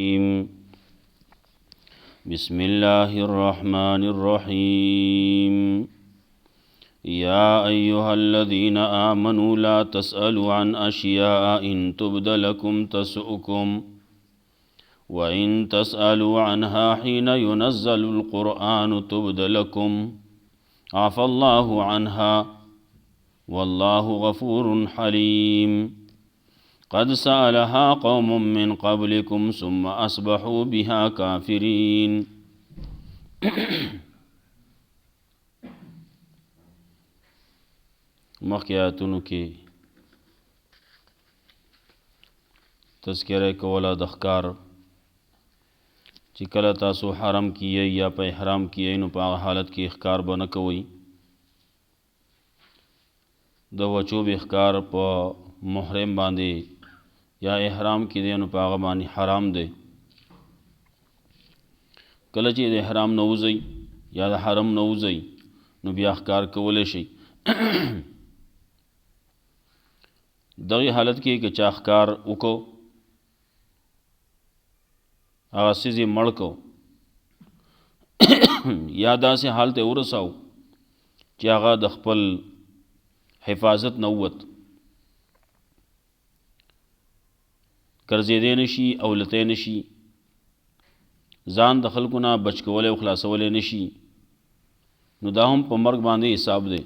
الرجيم بسم الله الرحمن الرحيم يا أيها الذين آمنوا لا تسألوا عن أشياء إن تبد لكم تسؤكم وإن تسألوا عنها حين ينزل القرآن تبد لكم عفى الله عنها والله غفور حليم قد سألها قوم من قبلكم ثم أصبحوا بها كافرين مخیاتونو کې تذکرہ کولا د ښکار چې کله تاسو حرم کیئ یا په احرام کیئ نو په هغه حالت کې ښکار به نه کوئ د وچوب ښکار په محرم باندې یا احرام کې دی نو په هغه باندې حرام دی کله چې د احرام نه وځئ یا د حرم نه وځئ نو بیا ښکار کولی شئ دغه حالت کې که چا ښکار وکړو هغه څیز یې مړ کو یا داسې حال ته ورساو چې هغه د خپل حفاظت نه ووت ګرځېدی نشي اولتی نشي ځان د خلکو نه بچ کولی او خلاصولی نشي نو دا هم په مرګ باندې حساب دی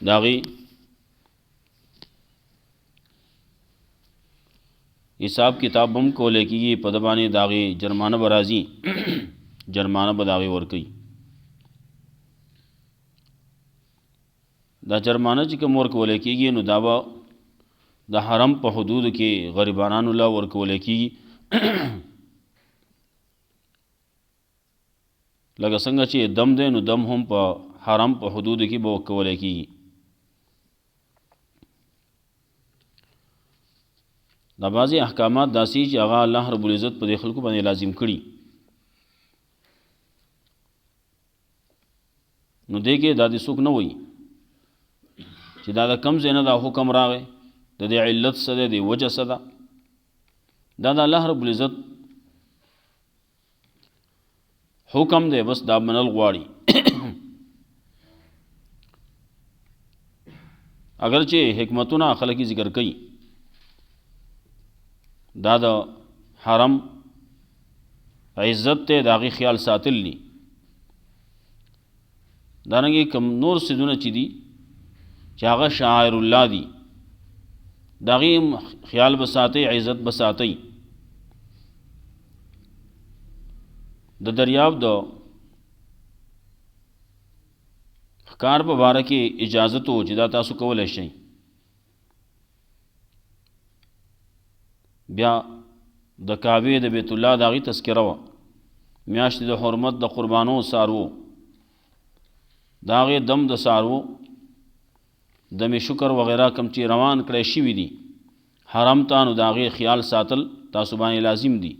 د هغې حساب کتاب هم کولی کېږي په ده باندې د هغې جرمانه به راځي جرمانه به د هغې ورکوي دا جرمانه چې کوم ورکولی کېږي نو دا به د حرم په حدودو کې غریبانانو له ورکولی کېږي لکه څنګه چې دم دی نو دم هم په حرم په حدودو کې به ورکولی کېږي دا بعضې احکامات داسې چې هغه الله رب العزت په دې خلکو باندې لازم کړي نو دې کې دا دې څوک نه وایي چې دا د کم ځای نه دا حکم راغی د دې علت څه دی د وجه څه ده دا د الله رب العزت حکم دی بس دا منل غواړي اگر چې حکمتونه خلک ذکر کوي دا د حرم عزت ته د هغې خیال ساتل دي دارنګې کم نور څیزونه چې دي چې هغه شعائر الله دي د هغې خیال به ساتئ عزت به ساتئ د دریاب د ښکار په باره کې اجازت و چې دا تاسو کولی شئ بیا د کعبې د بیت الله د هغې تذکره وه میاشتې د حرمت د قربانو څاروو د هغې دم د څاروو دم شکر وغیرہ کم چې روان کړی شوي دي حرم ته نو د هغې خیال ساتل تاسو باندې لازم دي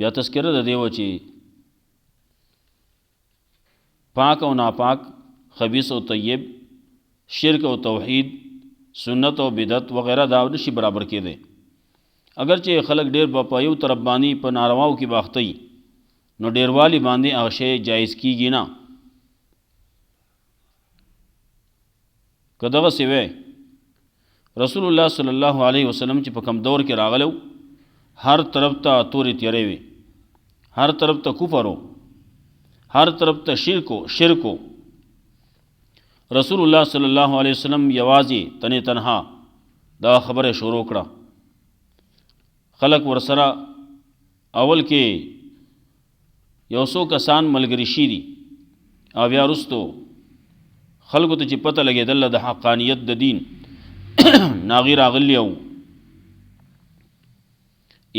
بیا تذکره د دې وه چې پاک او ناپاک خبیث او طیب شرک او توحید سنت او بدعت وغیرہ دا نشي برابر کېدی اگر چې خلک ډېر به په یو طرف باندې په نارواو کې باختی نو ډېروالي باندې هغه شی جایز کېږي نه که دغسې وی رسول الله صلی الله علیه وسلم چې په کم دور کې راغلو هر طرف ته تورې تیرې وي هر طرف ته کفر و هر طرف ته شرک و رسول الله صلی الله علیه وسلم یوازې تنې تنها دا خبره شروع کړه خلق ورسره اول کې یو څو کسان ملګري شي دي او بیا وروستو خلکو ته چې پته لګېدله د حقانیت د دین ناغي راغلی او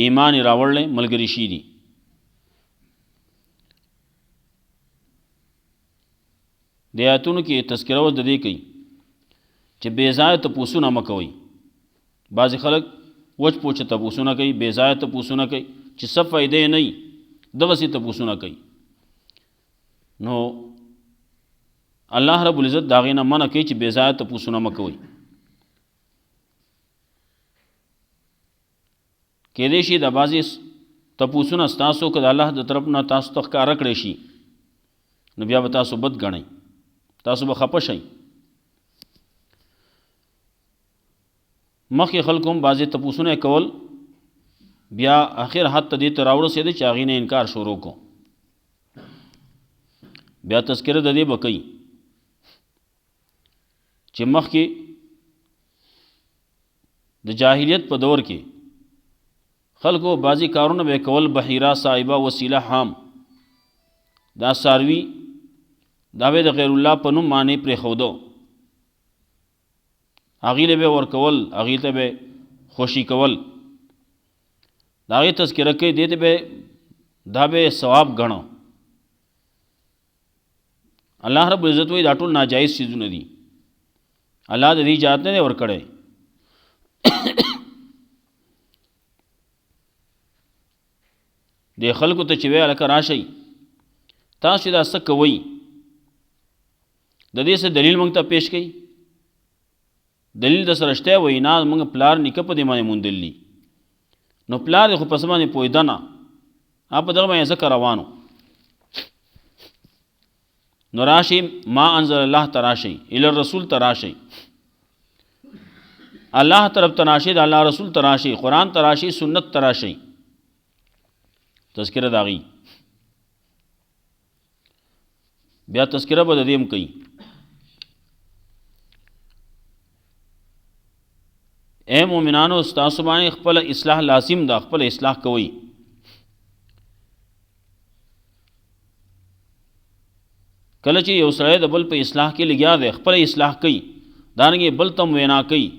ایمان یې راوړلی ملګري شي دي د آیاتونو کې تذکره د دې کوي چې بې ځایه تپوسونه مه کوئ بعضې خلک وچ پوچه تپوسونه کوي بې ځایه تپوسونه کوي چې څه فایده یې نه وي دغسې تپوسونه کوي نو الله رب العزت د هغې نه منع کوي چې بې ځایه تپوسونه مه کوئ کېدای شي د بعضې تپوسونه ستاسو که د الله د طرف نه تاسو ته ښکاره کړی شي نو بیا به تاسو بد ګڼئ، تاسو به خفه شئ. مخکې خلکو هم بعضې تپوسونه کول، بیا آخر حد ته دې ته راورسېده چې هغې نه انکار شروع کو. بیا تذکره د دې به کوي چې مخکې د جاهلیت په دور کې خلکو بعضې کارونه به کول، بحیره، صاحبه، وسیله، حام، دا څاروي دا به د غیر الله په نوم باندې پرېښودو، هغې له به ورکول، هغې ته به خوشي کول، د هغې تذکره کوي، دې ته به دا به ثواب ګڼو. الله رب العزت وایي دا ټول ناجایز څیزونه دي، الله د دې اجازت نه دی ورکړی. دې خلکو ته چې وایي هلکه راشئ تاسو دا څه کوئ، د دې څه دلیل موږ ته پیش کړئ. دلیل د سره شته وایي نه موږ پلار نیکه په دې باندې موندلی، نو پلار دې خو په څه باندې پوهېده نه، په دغه باندې ځکه روانو. نو راشئ ما انزل الله ته راشئ، الی الرسول ته راشئ، الله طرف ته راشئ، د الله رسول ته راشئ، قرآن ته راشئ، سنت ته راشئ. تذکره د هغې بیا تذکره به د دې هم کوي. اے مومنانو ستاسو باندې خپل اصلاح لازم ده، خپل اصلاح کوئ. کله چې یو سړی د بل په اصلاح کې لګیا دی، خپل اصلاح کوي، دارنګې بل ته وینا کوي.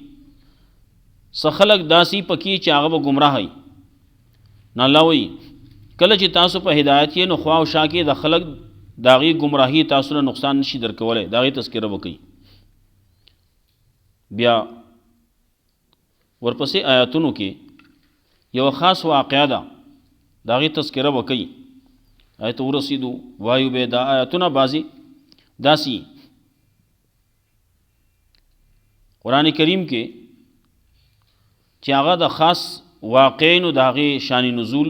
څه خلک داسې پکې چې هغه به ګمراه وي. نو الله وایي کله چې تاسو په هدایت یې نو خوا او شا کې د خلک د هغې ګمراهي تاسو له نقصان نشي درکولی، د هغې تذکره به کوي. بیا ورپسې آیاتونو کې یو خاص واقعه ده، د هغې تذکره به کوي. آیت ورسېدو وایو به دا آیاتونه بعضې داسې قرآن کریم کې چې هغه د خاص واقعینو د هغې شان نزول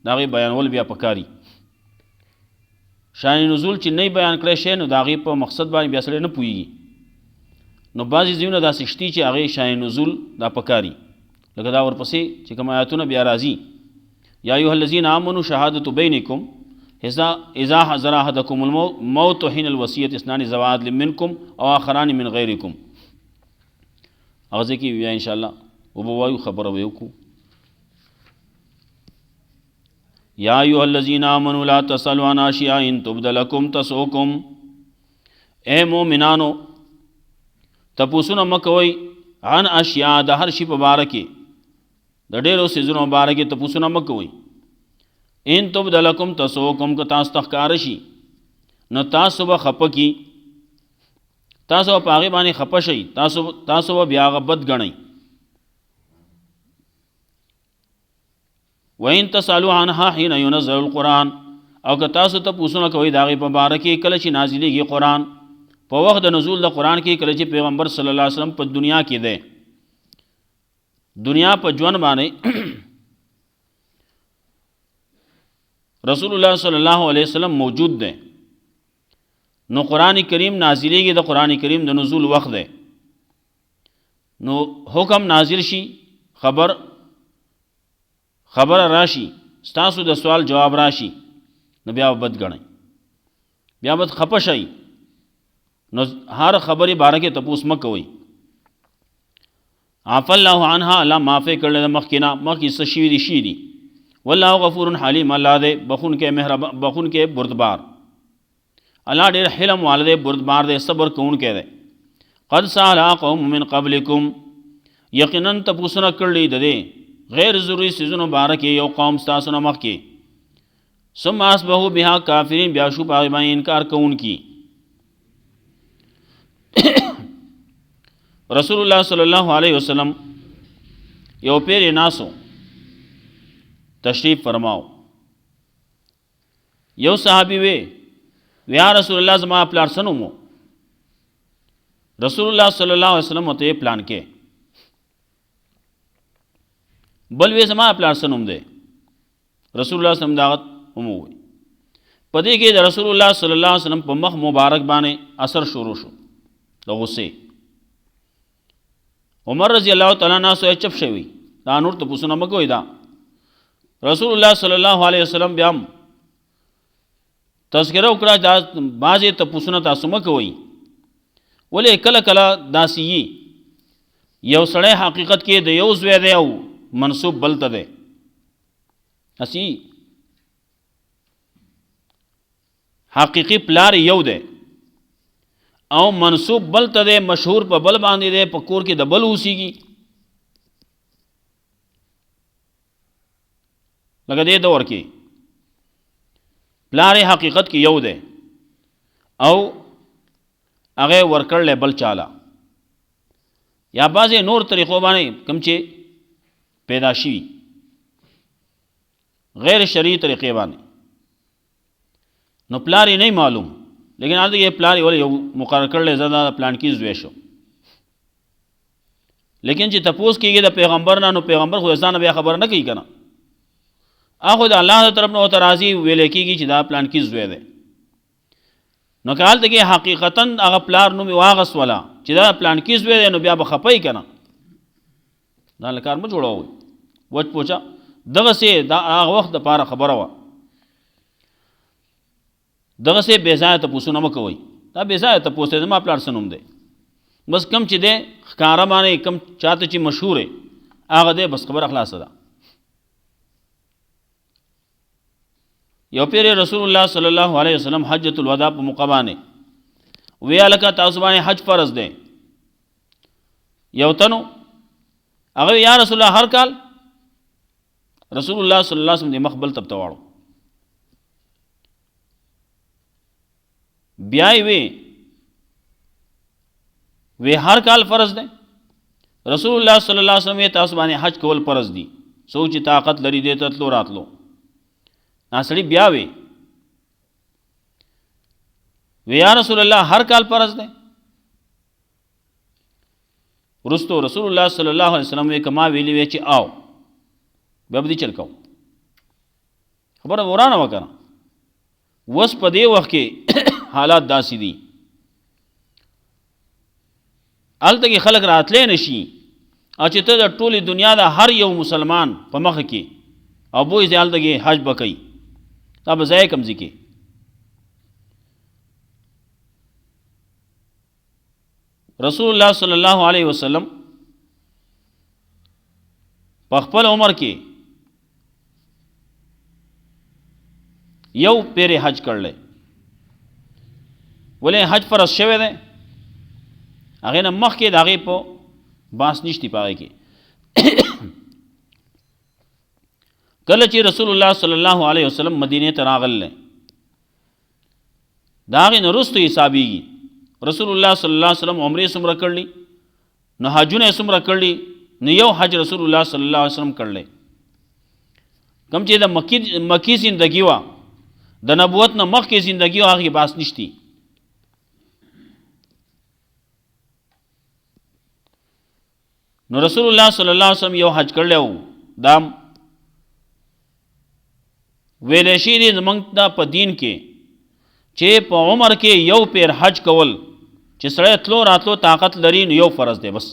د هغې بیانول بیا پکاري. شان نزول چې نه بیان کړی شی نو د هغې په مقصد باندې بیا سړی نه پوهېږي. نو بعضې ځایونه داسې شتي چې هغې شان نزول دا پکاري، لکه دا ورپسې چې کوم آیاتونه بیا راځي. یا ایها الذین آمنوا شهادة بینکم اذا حضر احدکم الموت حین الوصیة اثنان ذوی عدل منکم او آخران من غیرکم. هغه ځای کې بیا انشاءالله وبوایو خبره به وکړو. یا ایها الذین آمنوا لا تسألوا عن اشیاء ان تبد لکم تسؤکم. اے مومنانو تپوسونه مه کوئ عن اشیاء د هر شي په باره کې، د ډېرو څیزونو په باره کې تپوسونه مه کوئ. ان تبد لکم تسؤکم که تاسو ته ښکاره شي نو تاسو به خفه کي، تاسو به په هغې باندې خفه شئ، تاسو به بیا هغه بد ګڼئ. وَإِن تَسْأَلُوا عَنْهَا حِينَ يُنَزَّلُ الْقُرْآنُ، او که تاسو تپوسونه کوئ د هغې په باره کې کله چې نازلېږي قرآن، په وخت د نزول د قرآن کې کله چې پیغمبر صلی الله علیه وسلم په دنیا کې دی، دنیا په ژوند باندې رسول الله صلی الله علیه وسلم موجود دی، نو قرآن کریم نازلېږي، د قرآن کریم د نزول وخت دی، نو حکم نازل شي، خبر راشي، ستاسو د سوال جواب راشي، نو بیا بد ګڼئ، بیا بد خفه شئ. نو هر خبرې باره کې تپوس مه کوئ. عفا الله عنها، الله معافی کړلی د مخکې نه، مخکې څه شوي دي شي دي. والله غفور حلیم، الله دی بخونکی مهربان، بخونکی بردبار، الله ډېر حلم والا دی، بردبار دی، صبر کوونکی دی. قد سأل قوم من قبلکم، یقینا تپوسونه کړلي د دې غیر ضروري څیزونو باره کې یو قوم ستاسو نه مخکې. ثم اصبحوا بها کافرین، بیا شو په هغې باندې انکار کوونکي. رسول الله صلی الله علیه وسلم یو پیر ناسو تشریف فرماو. یو صحابي وی یا رسول الله زما پلار څه نوم و؟ رسول الله صلی الله علیه وسلم ورته پلان کې بل وی زما پلار څه نوم دی؟ رسول الله صلی الله علیه وسلم داغت هم ووی. په دې کې د رسول الله صلی الله علیه وسلم په مخ مبارک باندې اثر شروع شو د غصې. عمر رضی الله تعالی عنہ سو چپ شوی دا نور ته پوښتنه مکوئ. دا رسول الله صلی الله علیه وسلم بیا تذکره وکړه دا بعضې ته پوښتنه تاسو مکوئ. ولې کله کله داسې یو سړی حقیقت کې د یو زوی دی او منصوب بل ته دی. اسی حقیقی پلار یو دی او منصوب بل ته دی، مشهور په بل باندې دی، په کور کې د بل اوسیږي. لکه دې دور کې پلار حقیقت کې یو دی او هغه ورکړل بل چاله، یا بعضې نور طریقو باندې کوم چې پیدا شي غیر شرعي طریقې باندې، نو پلار یې نه معلوم، لیکن هلته کې پلار یې یو مقرر کړلی زه دا پلان کې زوی شو. لیکن چې تپوس کېږي د پیغمبر نه، نو پیغمبر خو ځان بیا خبر نه کوي که نه، هغه د الله د طرف نه ورته راځي ویلی کېږي چې دا پلان کې زوی دی. نو که هلته کې حقیقتا هغه پلار نوم یې واغستوله چې دا پلان کې زوی دی، نو بیا به خفه یي که نه، دا له کار مه جوړوئ. وچ پوچه دغسې دا هغه وخت دپاره خبره وه. دغسې بې ځایه تپوسونه مه کوئ. دا بې ځایه تپوس دی زما پلار څه نوم دی، بس کم چې دی ښکاره باندې کم چاته چې مشهور دی هغه دی، بس خبره خلاصه ده. یو پیر رسول الله صلی الله علیه وسلم حجۃ الوداع په موقع باندې وی هلکه تاسو باندې حج فرض دی. یو تنو هغه یا رسول الله هر کال رسول الله صلی الله علیه وسلم د مخ بل طرف ته واړو. بیا یې وی هر کال فرض دی. رسول الله صلی الله علیه وسلم تاسو باندې حج کول فرض دی، څوک چې طاقت لري دی ته تلو راتلو. ناسړي بیا وی یا رسول الله هر کال فرض دی. وروستو رسول الله صلی الله علیه وسلم وی کما ویلی وی چې آو بیا به دې چل کوو. خبره ورانه وکړه. وس په دې وخت کې حالات داسې دي هلته کې خلک راتلی نشي، او چې ته د ټولې دنیا د هر یو مسلمان په مخه کې او بوی ځای هلته کې حج به کوي، دا به ځای کمځي کې. رسول الله صلی الله علیه وسلم په خپل عمر کې یو پیر حج کړلی. ولې حج فرض شوی دی، هغې نه مخکې د هغې په باس نشتی په هغې کې. کله چې رسول الله صلی الله علیه وسلم مدینې ته راغلی د هغې نه وروستو حسابېږي رسول الله صلی الله علیه وسلم عمرې څومره کړلي، نو حجونه یې څومره کړلي، نو یو حج رسول الله صلی الله علیه وسلم کړلی. کوم چې د مکی زندگی وه د نبوت نه مخکې زندگی وه هغې باس نشتی. نو رسول الله صلی الله علیه وسلم یو حج کړلی و. دا ویلی شوي دي زموږ ته په دین کې چې په عمر کې یو پیر حج کول چې سړی تلو راتلو طاقت لري، نو یو فرض دی بس.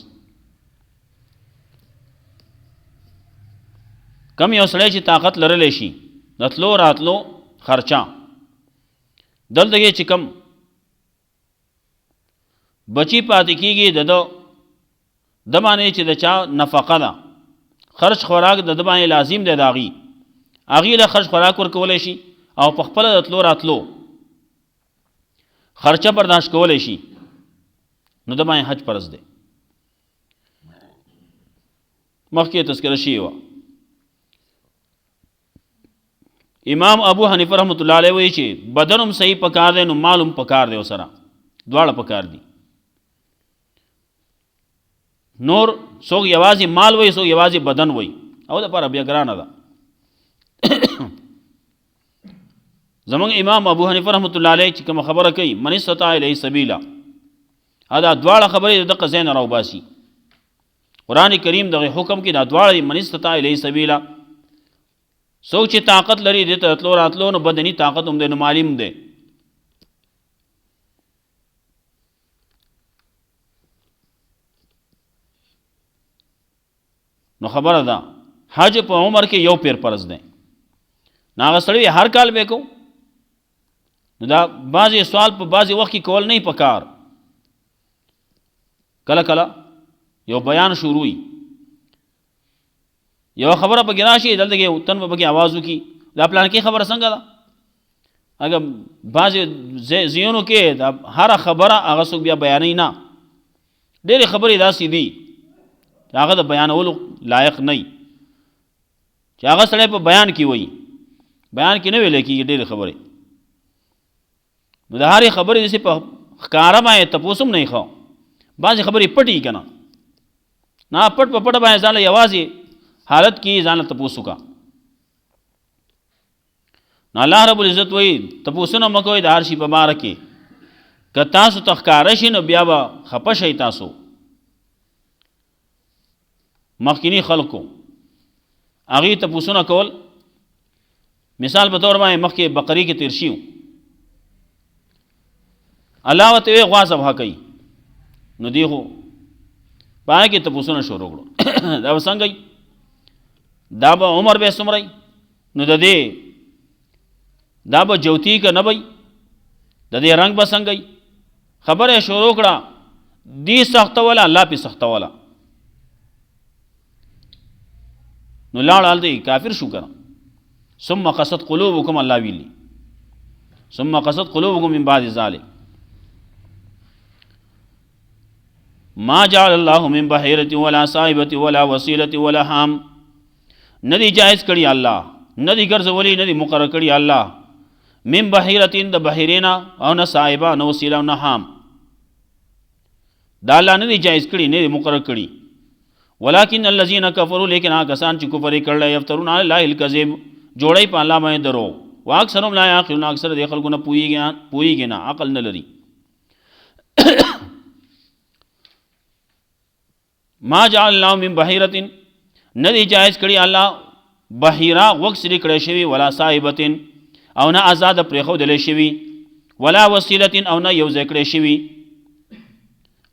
کم یو سړی چې طاقت لرلی شي د تلو راتلو خرچه، دلته کې چې کم بچی پاتې کېږي د باندې چې د چا نفقه ده، خرچ خوراک د باندې لازم دی، د هغې له خرچ خوراک ورکولی شي او په خپله د تلو راتلو خرچه برداشت کولی شي، نو د باندې حج فرض دی. مخکې تذکره شوې وه. امام ابو حنیفه رحمت الله علیه وایي چې بدن هم صحیح پکار دی، نو مال هم پکار دی، ورسره دواړه پکار دي. نور څوک یوازې مال وایي، څوک یوازې بدن وایي، او دپاره بیا ګرانه ده. زمونږ امام ابو حنیفه رحمت الله علیه چې کومه خبره کوي من استطاع الیه سبیلا، دا دواړه خبرې د دغه ځای نه راوباسي. قرآن کریم دغه حکم کې دا دواړه من استطاع الیه سبیلا، څوک چې طاقت لري دې ته تلو راتلو، نو بدني طاقت هم دی نو مالی هم دی. نو خبره ده حج په عمر کې یو پیر فرض دی، نو هغه سړی هر کال به کو، نو دا بعضې سوال په بعضې وخت کې کول نه پکار. کله کله یو بیان شروع وي، یو خبره پکې راشي، دلته کې تن به پکې آواز وکړي دا پلان کې خبره څنګه ده. اگر بعضې ځایونو کې دا هره خبره هغه څوک بیا بیانوي نه، ډېرې خبرې داسې دي چې هغه د بیانولو لایق نه وي، چې هغه سړی په بیان کې وایي، بیان کې نه ویلی کېږي ډېرې خبرې. نو د هرې خبرې داسې په ښکاره باندې تپوس هم نه وي ښه، بعضې خبرې پټې وي که نه، نه پټ په پټه باندې ځان له یوازې حالت کې ځان له تپوس وکړه. نو الله رب العزت وایي تپوسونه مه کوئ د هر شي په باره کې، که تاسو ته ښکاره شي نو بیا به خفه شئ. تاسو مخکینی خلقو هغې تپوسونه کول، مثال په طور باندې مخکې بقرې کې تیر شي، الله ورته وایي غوا ذبحه کوي، نو دی خو په هغې کې تپوسونه شروع کړو دا به څنګه وي، دا به عمر به څومره وي، نو د دې دا به جوتی که نه وي، د دې رنګ به څنګه وي. خبره یې شروع کړه، دی سختوله الله پې سختوله، نو لاړ هلته کافر شو که نه. ثم قست قلوبکم الله ویلي، ثم قست قلوبکم من بعد ذلک ما جعل الله من بحیرة ولا صائبة ولا وسیلة ولا حام. ندی جائز کړي الله، ندی ګرځولي، ندی مقرر کړي الله من بحیرة د بحیرینا، او نه صائبه، نه وسیله، او نه حام. دا الله ندی جائز کړي، ندی مقرر کړي. ولكن الذين كفروا، لیکن هغه کسان چې کفر یې کړل، یفترون علی الله الکذب، جوړی په الله باندې درو. واکثرهم لا یعقلون، اکثر د خلکو نه پوهیږي نه، عقل نه لري. ما جعل الله من بحیرة، ندی جائز کړي الله بحیره وکسری کړی شوي، ولا صائبة، او نه آزاد پرېښودلی شوي، ولا وسیلة، او نه یو ځای کړی شوي،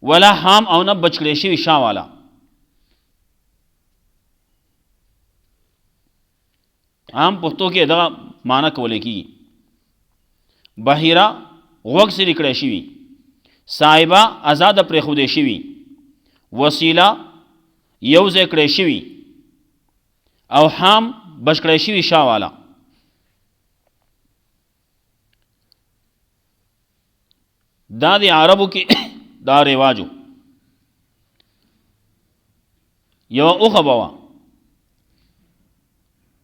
ولا حام، او نه بچ کړی شوي شا والا. عام پښتو کې دغه معنی کولی کېږي. بحیره وکسری کړی شوي، صائبه آزاده پرېښودی شوي، وسیله یو ځای کړی شوي، او حام بچ کړی شوي شا والا. دا د عربو کې دا رواجو. یوه اوښه به وه،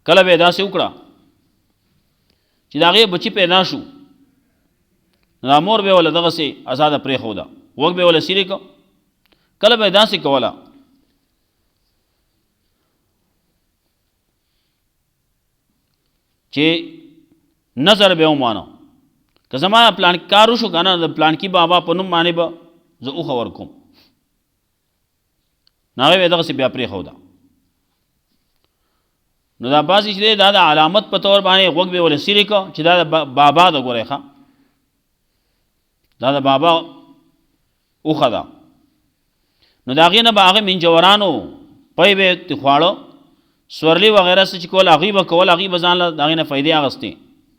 کله به یې داسې وکړه چې د هغې بچي پیدا شو، نو دا مور به یې وله دغسې ازاده پرېښوده، غوږ به یې وله سیرې که. کله به یې داسې کوله چې نظر به یې ومانه، که زما پلان کار وشو که نه، د پلانکي بابا په نوم باندې به زه اوښه ورکوم، نو هغې به یې دغسې بیا پرېښوده. نو دا بعضې چې دی دا د علامت په طور باندې غوږ به یې وله سیرې که چې دا د بابا ده، ګورئ ښه دا د بابا اوښه ده. نو د هغې نه به هغه منجورانو پی به یې خواړه، سورلي وغیره څه چې کول هغوی به کول، هغوی به ځان له د هغې نه فایدې اخیستې،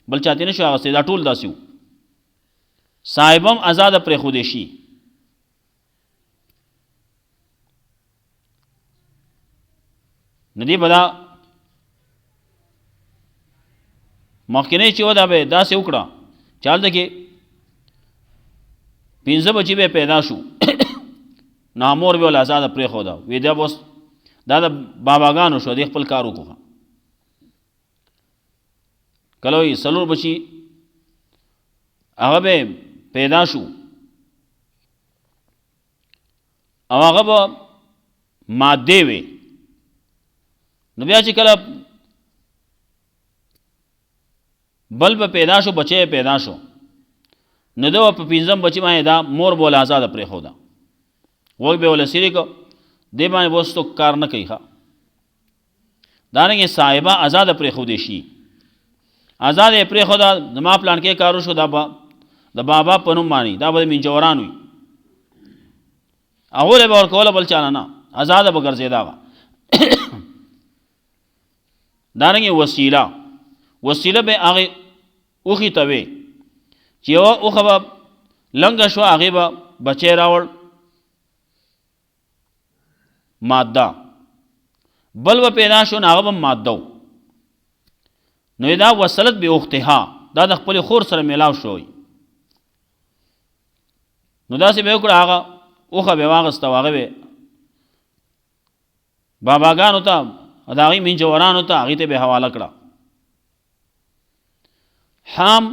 بل چاته نه شو اخیستی. دا ټول داسې وو. صاحب هم ازاده پرېښودی شي. نو دې به دا مخکینی چې و دا به یې داسې وکړه چې هلته کې 15 بچي به پیدا شو، نامور به ول ازاده پرېښوده، وی دا بس دا د باباګانو شو، دې خپل کار وکړه. کله وایي 4 بچي هغه به پیدا شو، او هغه به مادې وې. نو بیا چې کله بل به پیدا شو، بچی پیدا شو، نو ده په 15 بچي باندې دا مور به ول ازاده پرېښوده، غوږ به یې وله سیرې که، دې باندې به اوس څوک کار نه کوي ښه دارنګې صاحبه آزاده پرېښودی شي آزاد یې پرېښوده زما پلان کې کار وشو دا به د بابا په نوم باندې دا به د منجوران وي هغو له به ورکوله بل چا نه آزاده به ګرځېده هغه دارنګې وسیله به هغې اوښې ته وې چې یوه اوښه به لنګه شوه هغې به بچی راوړ ماده بل به پیدا شو نو هغه به ماده و نو دا وصلت به اختها دا د خپلې خور سره میلاو شوی نو داسې به وکړه هغه اوښه به واغسته هغه به باباګانو ته د هغې منجورانو ته هغې ته به حواله کړه حام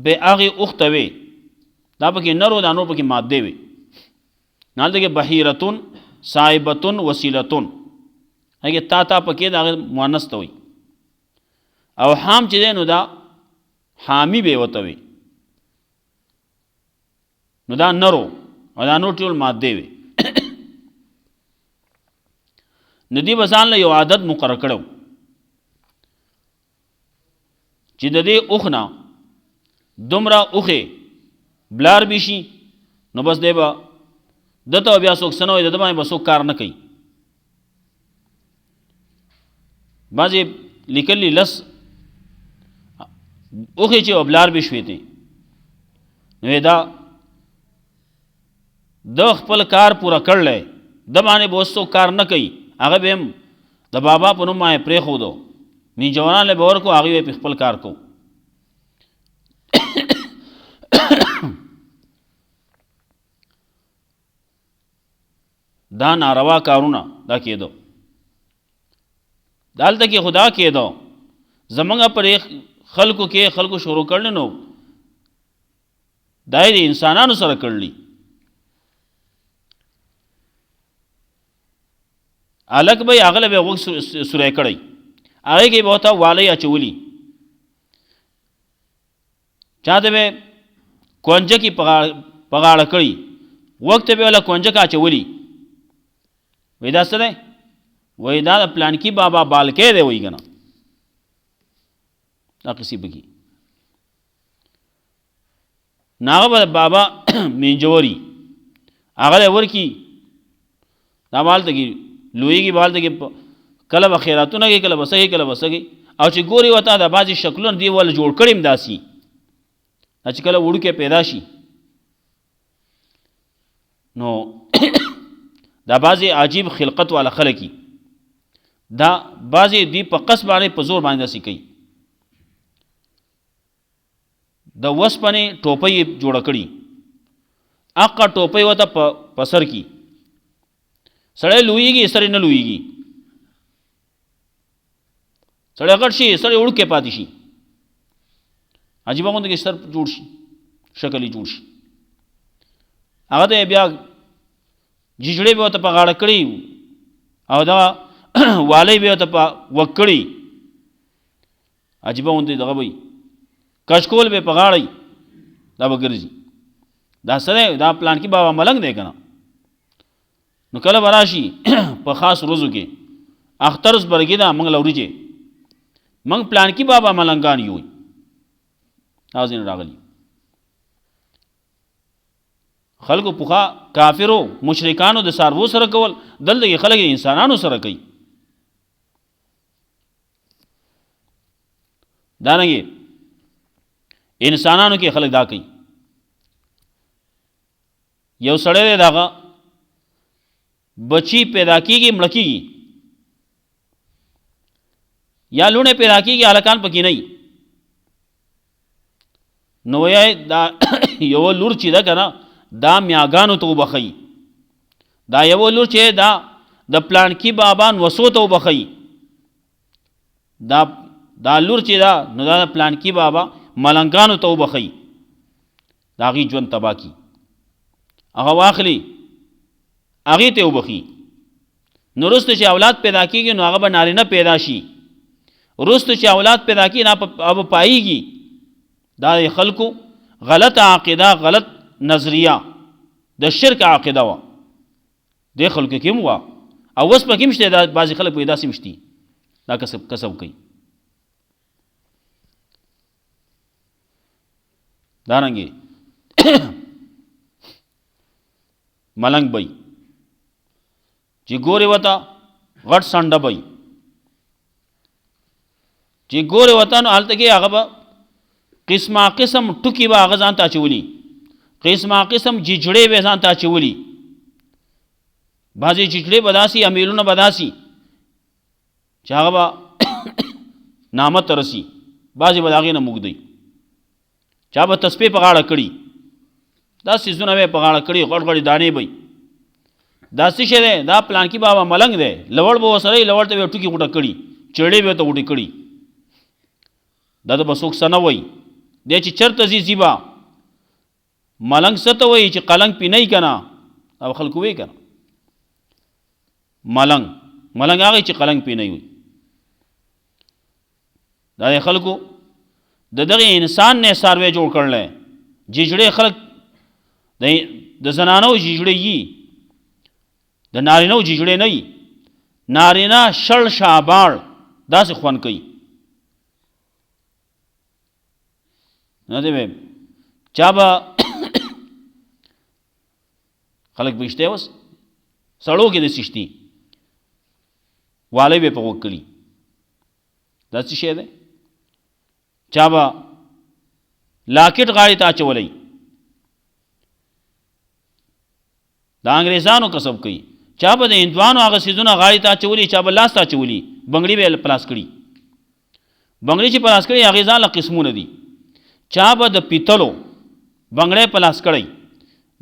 به هغې اوښ ته وې دا پکې نر و دا نور پکې مادې وې هلته کې بحیرتون صاحبتون وسیلتون هغې تا پکې د هغې مؤنث ته وي او حام چې دی نو دا حامی به ورته وي نو دا نرو او دا نور ټول مادې وي نو دې به ځان له یو عادت مقرر کړو چې د دې اوښ نه دومره اوښې بلار به شي نو بس دی به دته بیا څوک څه نه وایي د ده باندې به څوک کار نه کوي بعضې لیکلي لس اوښې چې بلار به شوې دي نو دا د خپل کار پوره کړلی د باندې به اوس څوک کار نه کوي هغه به هم د بابا په نوم باندې پرېښودو منجوران له به ورکړو هغوی به یې خپل کار کو دا ناروا کارونه دا کېدو دلته کې خدا کېدو زمونږ پر خلکو کې خلکو شروع کړل نو دا د انسانانو سره کړلی الک به هغه له به غوږ سوری کړی هغې کې به ورته والی اچولي چا ته به کونجکې په غاړه کړي وږ ته به وله کونجک اچولي وایي دا څه دی وایي دا د پلانکي بابا بالکی دی وایي که نه دا قصې پکې نو هغه به بابا منجوري هغه له ورکي دا به هلته کې لویږي به هلته کې کله به خیراتونه کوي کله به څه کوي کله به څه کوي او چې ګوري ورته د بعضې شکلونه دې ول جوړ کړي هم داسې چې کله وړوکی پیدا شي نو دا بعضې عجیب خلقت والا خلک دا بعضې دوی په قص باندې په زور باندې داسې کوي د وسپنې ټوپۍ یې جوړه کړي هغه ټوپۍ ورته په سر کې سړی لویږي سړی نه لویږي سړی غټ شي سړی وړوکی پاتې شي عجیبه غوندې کې سر جوړ شي شکل یې جوړ شي هغه ته بیا جیجړې به ورته په غاړه کړي او دا والی به ورته په وږ کړي عجیبه غوندې دغه به کشکول به په غاړه دا به ګرځي دا څه دی دا پلانکي بابا ملنګ دی که نه نو کله به راشي په خاص ورځو کې اختر زبرګي ده موږ له وریجې موږ پلانکي بابا ملنګان یو دا ځینې راغلي خلکو پخوا کافرو مشرکانو د څاروو سره کول دلته کې خلک انسانانو سره کوي دارنګې انسانانو کې خلک دا کوي یو سړی دی د هغه بچی پیدا کېږي مړه کېږي یا لوڼې پیدا کېږي هلکان پکې نه وي نو وایي دا یوه لور چې ده که نه دا میاګانو ته وبښئ دا یوه لور چې دا د پلانکي بابا نوسو ته وبښئ دا لور چې ده نو دا د پلانکي بابا ملنګانو ته وبښئ د هغې ژوند تباه کي هغه واخلي هغې ته وبښي نو وروسته چې اولاد پیدا کېږي نو هغه به نارینه پیدا شي وروسته چې اولاد پیدا کېږي نو هغه پایېږي دا د خلکو غلط عقیده غلط نظریه د شرک عقیده وه دې خلکو کې هم وه او اوس پکې هم شته دا بعضې خلک پکې داسې هم شتي دا کسب کوي. دارنګې ملنګ بی چې ګورې وته غټ سنډه بی چې ګورې وته نو هلته کې هغه به قسمه قسم ټوکي به هغه ځان ته اچولي، قسمه قسم ججړې به ځان ته اچولي. بعضې ججړې به داسې امیلونه به داسې چې هغه به نامه ته رسي، بعضې به د هغې نه موږدوي. چا به تسبیح په غاړه کړي، دا څیزونه به یې په غاړه کړي، غټ غټې دانې به دا څه شی دی؟ دا پلانکي بابا ملنګ دی، لوړ به ورسره وي، لوړ ته به یې ټوکې غوټه کړي، چړې به ورته غوټې کړي. دا ته به څوک څه نه وایي. دی چې چېرته ځي ځي به ملنګ څه ته وایي چې قلنګ پینئ که نه، او خلکو وایي که نه ملنګ هغه چې قلنګ پینئ وي. دا د خلکو د دغه انسان نه څاروی جوړ کړلی. ججړې خلک د زنانو ججړې یي، د نارینهو ججړې نه یي. نارینه شړ شاباړ داسې خوند کوي. نه دی به چا به خلک به شته اوس سړو کې داسې شتي والی به یې په غوږ کړي. دا څه شی دی؟ چا به لاکټ غاړې ته اچولی. د انګریزانو کسب کوي. چا به د هندوانو هغه څیزونه غاړې ته اچولي، چا به لاس ته اچولي، بنګړي به یې پلاس کړي. بنګړي چې پلاس کړي هغې ځان له قسمونه دي. چا به د پیتلو بنګړی پلاس کړی.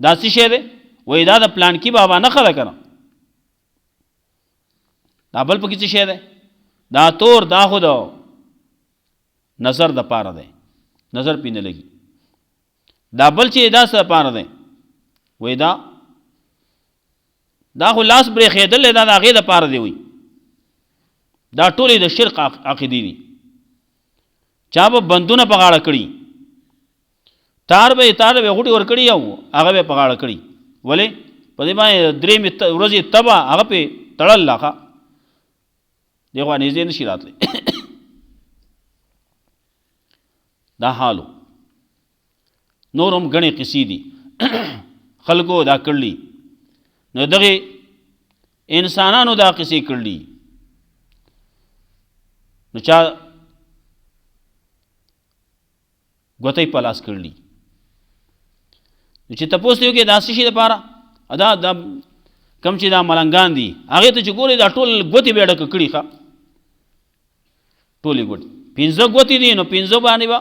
دا څه شی دی؟ وایي دا د پلانکي بابا نښه ده که نه. دا بل پکې څه شی دی؟ دا تور دا خو د نظر د پاره دی، نظر پې نه لګي. دا بل چې دا څه دپاره دی؟ وایي دا خو لاس برېښېدلی دا د هغې دپاره دی. وایي دا ټولې د شرک عقیدې دي. چا به بندونه په غاړه کړي، تار به یې غوټې ورکړي او هغه به یې په غاړه کړي. ولې؟ په دې باندې درې ورځې تبه هغه پې تړل لاښه دې خوا نږدې نه شي راتلی. دا حالو نور هم ګڼې قصې دي خلکو دا کړلي. نو دغې انسانانو دا قصې کړلي. نو چا ګوتې په لاس کړلي. نو چې تپوس دی وکړې دا څه شي دپاره؟ دا کم چې دا ملنګان دي هغې ته چې ګورې دا ټول ګوتې به یې ډکه کړي. ښه ټولې ګوتې 15 ګوتې دي، نو 15 باندې به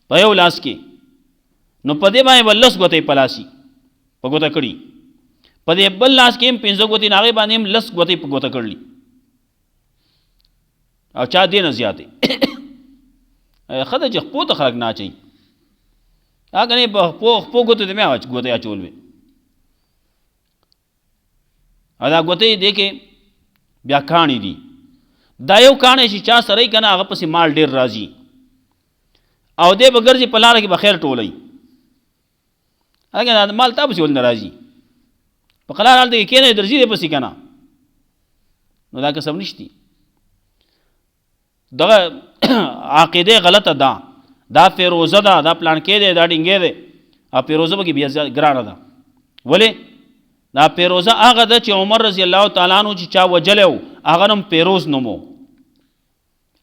په یو لاس کې، نو په دې باندې به 10 ګوتې په لاس په ګوته کړي. په دې بل لاس کې هم 15 ګوتې، نو هغې باندې هم 10 ګوتې په ګوته کړلي. او چا دې نه زیاتې ښه ده چې خپو ته خلک نه اچوي. هغه نه په خپو ګوتو ته مې ګوتې اچول وې. او دا ګوتې دې کې بیا کاڼي دي. دا یو کاڼی چې چا سره یې که نه هغه پسې مال ډېر راځي، او دی به ګرځي په لاره کې به خیر ټولوي. هغه دا مال تا پسې ولې نه راځي؟ په قلار هلته کې کېنی درځي دی پسې که نه. نو دا کسب نشتي. دغه عقیده غلطه ده. دا فیروزه ده، دا پلانکې دی، دا ډینګې دی. او فیروزه به کې بیا ګرانه ده. ولې؟ دا فیروزه هغه ده چې عمر رضی الله تعالی عنه چې چا وجلی و هغه نوم فیروز نوم و.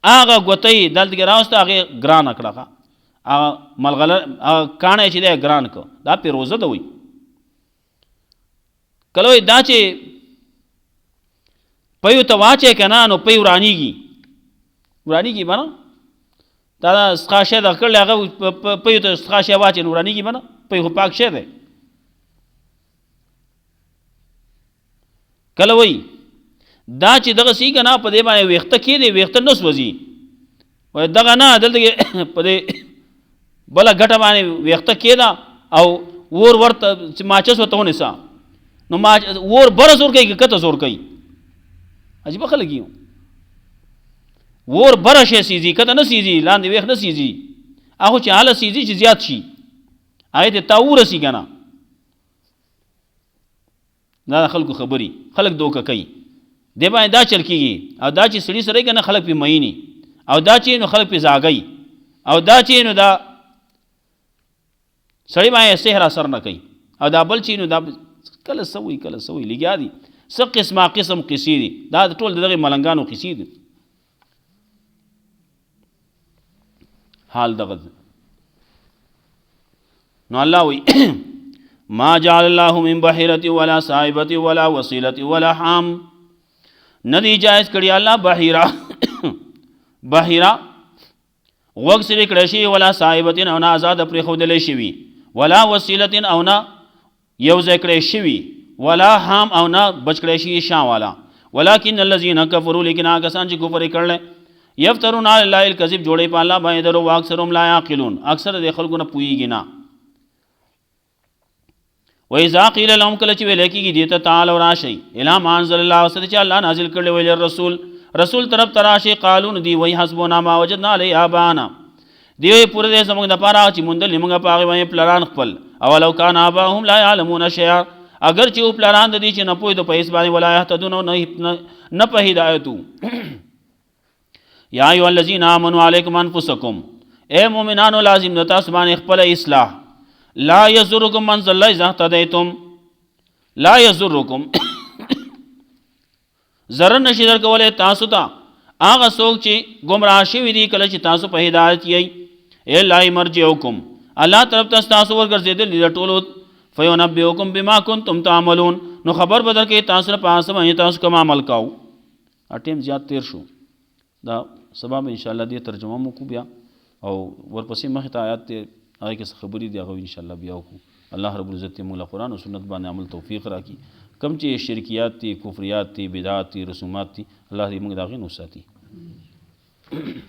هغه ګوتۍ دلته کې راوسته هغې ګرانه کړه. هغه ملغله هغه کاڼی چې دی ګران کړه. دا فیروزه ده. وایي کله وایي دا چې پیو ته واچې که نه نو پی ورانیږي به نه. دا سخا شی دغه کړلی هغه پیو ته سخا شی واچې نو ورانیږي به نه. پی خو پاک شی دی. کله وایي دا چې دغه سی که نه په دې باندې ویښته کېدی ویښته نه سوځي. وایي دغه نه دلته کې په دې بله ګټه باندې ویښته کېده او اور ورته ماچس ورته ونیسه، نو اور بره زور کوي که کته زور کوي؟ عجیبه خلک یو. اور بره شی سیزي، کته نه سیزي، لاندې ویښ نه سیزي. هغه چې هله سیزي چې زیات شي هغې ته تا ورسي که نه. دا د خلکو خبرې، خلک دوکه کوي. دی باندې دا چل کېږي او دا چې سړي سره که نه خلک پې میني او دا چې نو خلک پې زاګی او دا چې نو دا سړی باندې سحر اثر نه کوي او دا بل چې نو دا کله څه وایي کله څه وایي لګیا دي څه قسمه قسم قصې دي دا ټول د دغې ملنګانو قصې دي حال دغه نو الله وی ما جعل الله من بحیرة ولا صاحبة ولا وصیلة ولا حام ندی جائز کړي الله بحیرہ بحیرہ وګ سره کړي شي ولا صاحبة او نه آزاد پرې خودلې شي ولا وصیلة او نه یو ځای کړي شي ولا حام او نه بچ کړي شي شام والا ولكن الذين كفروا لیکن هغه کسان چې کفر کړل یفترون علی الله الکذب جوړي په الله باندې درو واکثرهم لا یعقلون اکثر د خلکو نه پوهیږي نه وإذا قيل لهم کله چې ویل کېږي دې ته تعالوا راشئ الی ما انزل الله وسد چې الله نازل کړل ویل رسول طرف تراشي قالون دی وای حسبنا ما وجدنا علی آبانا دی پورې دې زموږ د پاره چې مونږ لمغه پاغه باندې پلان خپل او لو کان اباهم لا يعلمون شيئا اگر چې او پلان د دې چې نه پوي د پیس باندې ولا يهتدون نه په هدایتو یا ایو الذین آمنوا علیکم انفسکم اے مومنانو لازم د تاسو باندې خپل اصلاح لا یضرکم من ضل اذا اهتدیتم لا یضرکم ضرر نشي درکولای تاسو ته هغه څوک چې گمراه شوي دي کله چې تاسو په هدایت یې اے لا مرجعکم الله طرف ته تاسو ورګرځیدل دي ټولو فینبئکم بما کنتم تعملون نو خبر بدل کې تاسو په اساس باندې تاسو کوم عمل کاو اټیم زیات تیر شو دا سبب ان شاء الله دې ترجمه مو کو بیا او ورپسې مخه ته آیات هغه کې خبرې دی هغه ان شاء الله بیا وکړو الله رب العزت موږ قرآن او سنت باندې عمل توفیق راکړي کم چې شرکیات دي کفریات دي بدعات دي رسومات دي الله دې موږ دا غي نو ساتي